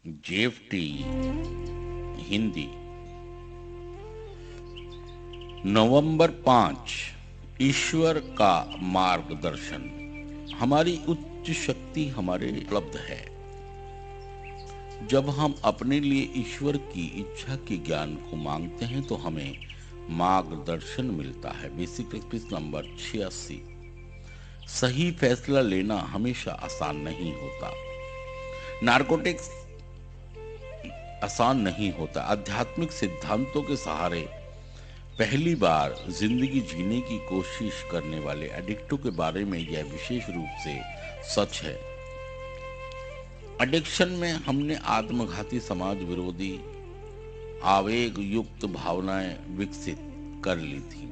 जेएफटी हिंदी नवंबर 5 ईश्वर का मार्गदर्शन। हमारी उच्च शक्ति हमारे उपलब्ध है। जब हम अपने लिए ईश्वर की इच्छा के ज्ञान को मांगते हैं तो हमें मार्गदर्शन मिलता है। Basic exercise number 86। सही फैसला लेना हमेशा आसान नहीं होता। नारकोटिक्स आसान नहीं होता। आध्यात्मिक सिद्धांतों के सहारे पहली बार जिंदगी जीने की कोशिश करने वाले एडिक्टों के बारे में यह विशेष रूप से सच है। एडिक्शन में हमने आत्मघाती समाज विरोधी आवेग युक्त भावनाएं विकसित कर ली थी।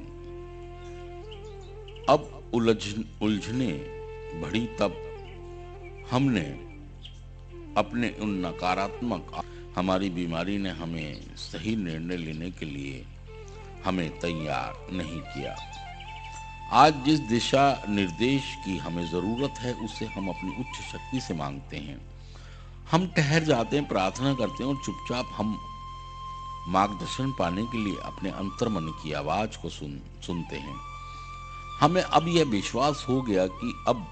अब उलझने बढ़ी तब हमने अपने उन नकारात्मक हमारी बीमारी ने हमें सही निर्णय लेने के लिए हमें तैयार नहीं किया। आज जिस दिशा निर्देश की हमें जरूरत है उसे हम अपनी उच्च शक्ति से मांगते हैं। हम ठहर जाते हैं, प्रार्थना करते हैं और चुपचाप हम मार्गदर्शन पाने के लिए अपने अंतर्मन की आवाज को सुनते हैं। हमें अब यह विश्वास हो गया कि अब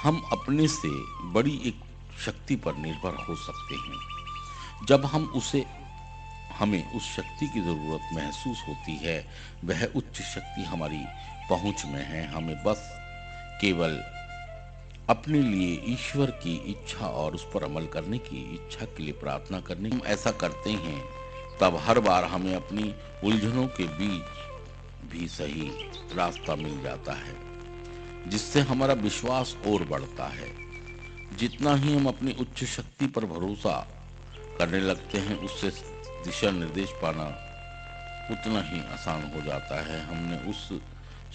हम अपने से बड़ी एक शक्ति पर निर्भर हो सकते हैं। जब हमें उस शक्ति की जरूरत महसूस होती है, वह उच्च शक्ति हमारी पहुंच में है। हमें बस केवल अपने लिए ईश्वर की इच्छा और उस पर अमल करने की इच्छा के लिए प्रार्थना करनी। हम ऐसा करते हैं तब हर बार हमें अपनी उलझनों के बीच भी सही रास्ता मिल जाता है, जिससे हमारा विश्वास और बढ़ता है। जितना ही हम अपनी उच्च शक्ति पर भरोसा करने लगते हैं, उससे दिशा निर्देश पाना उतना ही आसान हो जाता है। हमने उस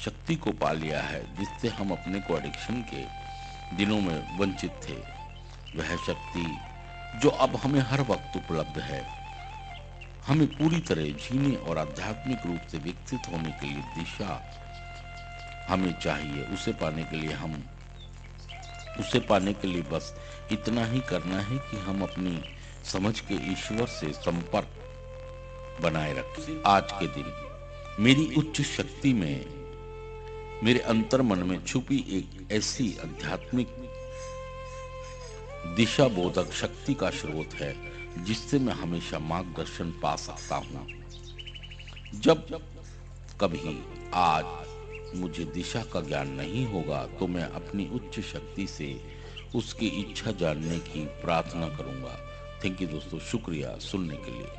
शक्ति को पा लिया है जिससे हम अपने को एडिक्शन के दिनों में वंचित थे। वह शक्ति जो अब हमें हर वक्त उपलब्ध है। हमें पूरी तरह जीने और आध्यात्मिक रूप से विकसित होने के लिए दिशा हमें चाहिए। उसे पाने के लिए बस इतना ही करना है कि हम अपनी समझ के ईश्वर से संपर्क बनाए रखें। आज के दिन मेरी उच्च शक्ति में मेरे अंतर्मन में छुपी एक ऐसी आध्यात्मिक दिशा बोधक शक्ति का स्रोत है जिससे मैं हमेशा मार्गदर्शन पा सकता हूँ। जब कभी आज मुझे दिशा का ज्ञान नहीं होगा तो मैं अपनी उच्च शक्ति से उसकी इच्छा जानने की प्रार्थना करूंगा। थैंक यू दोस्तों, शुक्रिया सुनने के लिए।